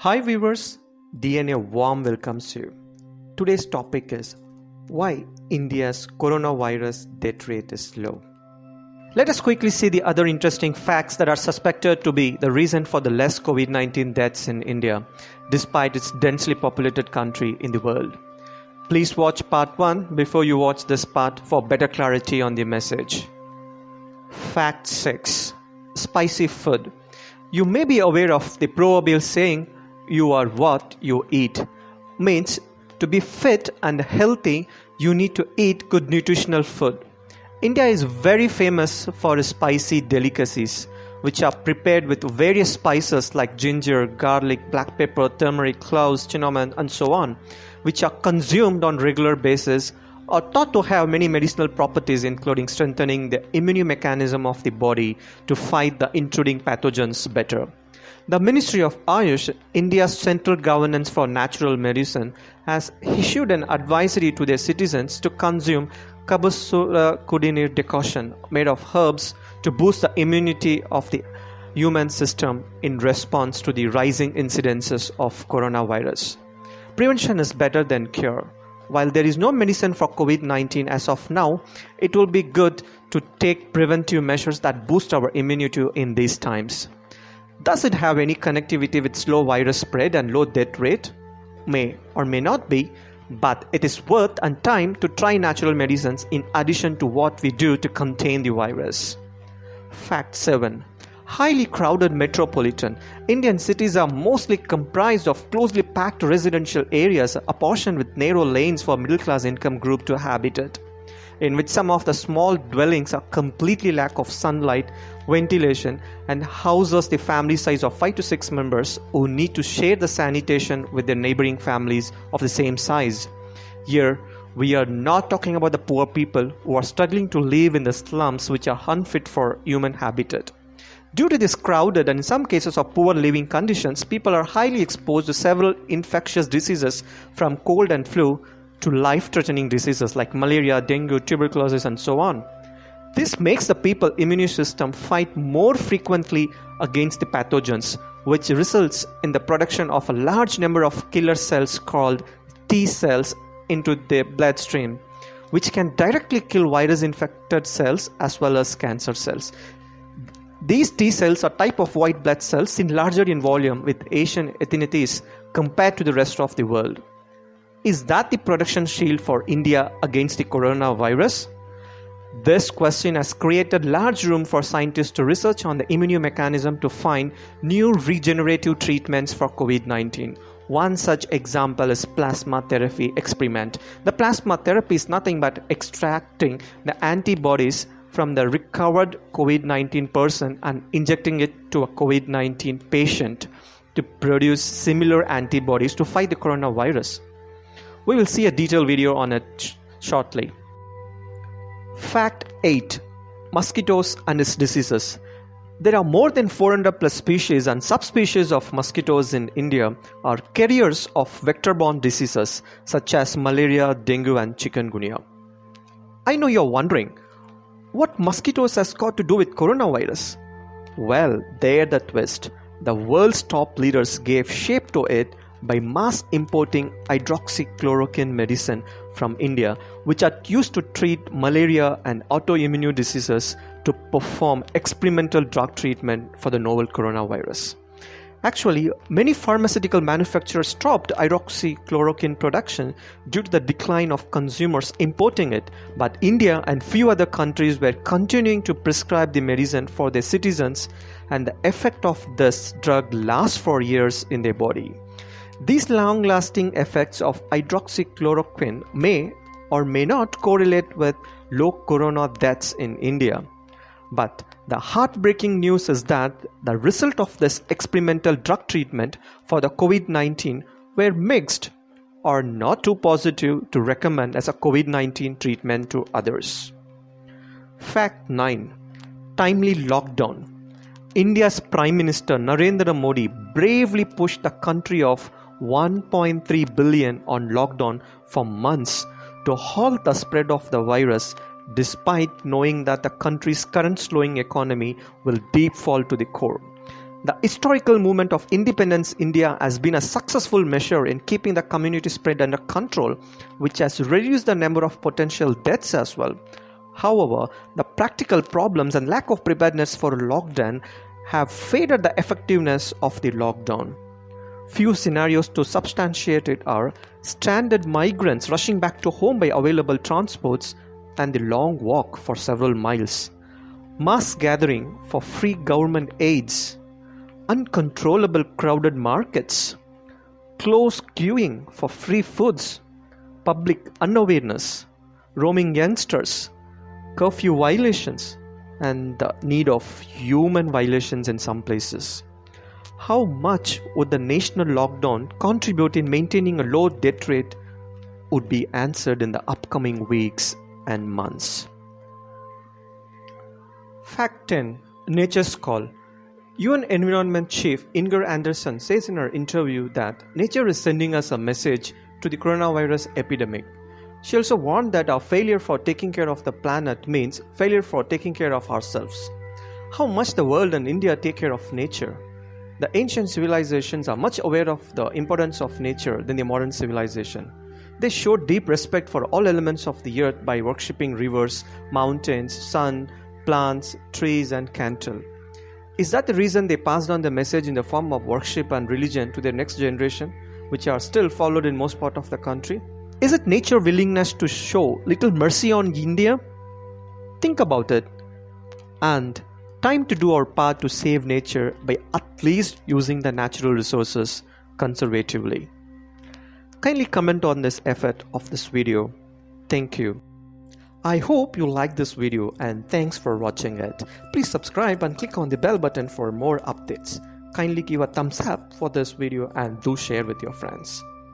Hi viewers, DNA warm welcomes you. Today's topic is why India's coronavirus death rate is low. Let us quickly see the other interesting facts that are suspected to be the reason for the less COVID-19 deaths in India, despite its densely populated country in the world. Please watch part 1 before you watch this part for better clarity on the message. Fact 6. Spicy food. You may be aware of the proverbial saying, "You are what you eat." Means to be fit and healthy, you need to eat good nutritional food. India is very famous for its spicy delicacies, which are prepared with various spices like ginger, garlic, black pepper, turmeric, cloves, cinnamon, and so on, which are consumed on regular basis or thought to have many medicinal properties, including strengthening the immune mechanism of the body to fight the intruding pathogens better. The Ministry of Ayush, India's central governance for natural medicine, has issued an advisory to their citizens to consume Kabusula Kudineer decoction made of herbs to boost the immunity of the human system in response to the rising incidences of coronavirus. Prevention is better than cure. While there is no medicine for COVID-19 as of now, it will be good to take preventive measures that boost our immunity in these times. Does it have any connectivity with slow virus spread and low death rate? May or may not be, but it is worth and time to try natural medicines in addition to what we do to contain the virus. Fact 7. Highly crowded metropolitan. Indian cities are mostly comprised of closely packed residential areas apportioned with narrow lanes for middle-class income group to habitat, in which some of the small dwellings are completely lack of sunlight, ventilation, and houses the family size of 5 to 6 members who need to share the sanitation with their neighboring families of the same size. Here, we are not talking about the poor people who are struggling to live in the slums which are unfit for human habitat. Due to this crowded and in some cases of poor living conditions, people are highly exposed to several infectious diseases from cold and flu to life-threatening diseases like malaria, dengue, tuberculosis, and so on. This makes the people's immune system fight more frequently against the pathogens, which results in the production of a large number of killer cells called T cells into the bloodstream, which can directly kill virus-infected cells as well as cancer cells. These T cells are type of white blood cells seen larger in volume with Asian ethnicities compared to the rest of the world. Is that the production shield for India against the coronavirus? This question has created large room for scientists to research on the immune mechanism to find new regenerative treatments for COVID-19. One such example is plasma therapy experiment. The plasma therapy is nothing but extracting the antibodies from the recovered COVID-19 person and injecting it to a COVID-19 patient to produce similar antibodies to fight the coronavirus. We will see a detailed video on it shortly. Fact 8. Mosquitoes and its diseases. There are more than 400 plus species and subspecies of mosquitoes in India are carriers of vector-borne diseases such as malaria, dengue, and chikungunya. I know you're wondering, what mosquitoes has got to do with coronavirus? Well, there the twist. The world's top leaders gave shape to it by mass importing hydroxychloroquine medicine from India, which are used to treat malaria and autoimmune diseases, to perform experimental drug treatment for the novel coronavirus. Actually, many pharmaceutical manufacturers stopped hydroxychloroquine production due to the decline of consumers importing it, but India and few other countries were continuing to prescribe the medicine for their citizens, and the effect of this drug lasts for years in their body. These long-lasting effects of hydroxychloroquine may or may not correlate with low corona deaths in India. But the heartbreaking news is that the result of this experimental drug treatment for the COVID-19 were mixed or not too positive to recommend as a COVID-19 treatment to others. Fact 9. Timely lockdown. India's Prime Minister Narendra Modi bravely pushed the country of 1.3 billion on lockdown for months to halt the spread of the virus, despite knowing that the country's current slowing economy will deep fall to the core. The historical movement of independence India has been a successful measure in keeping the community spread under control, which has reduced the number of potential deaths as well. However, the practical problems and lack of preparedness for a lockdown have faded the effectiveness of the lockdown. Few scenarios to substantiate it are stranded migrants rushing back to home by available transports and the long walk for several miles, mass gathering for free government aids, uncontrollable crowded markets, close queuing for free foods, public unawareness, roaming youngsters, curfew violations, and the need of human violations in some places. How much would the national lockdown contribute in maintaining a low death rate would be answered in the upcoming weeks and months. Fact 10. Nature's Call. UN Environment Chief Inger Anderson says in her interview that nature is sending us a message to the coronavirus epidemic. She also warned that our failure for taking care of the planet means failure for taking care of ourselves. How much the world and India take care of nature? The ancient civilizations are much aware of the importance of nature than the modern civilization. They showed deep respect for all elements of the earth by worshipping rivers, mountains, sun, plants, trees, and cattle. Is that the reason they passed on the message in the form of worship and religion to their next generation, which are still followed in most part of the country? Is it nature's willingness to show little mercy on India? Think about it. And time to do our part to save nature by at least using the natural resources conservatively. Kindly comment on this effort of this video. Thank you. I hope you liked this video and thanks for watching it. Please subscribe and click on the bell button for more updates. Kindly give a thumbs up for this video and do share with your friends.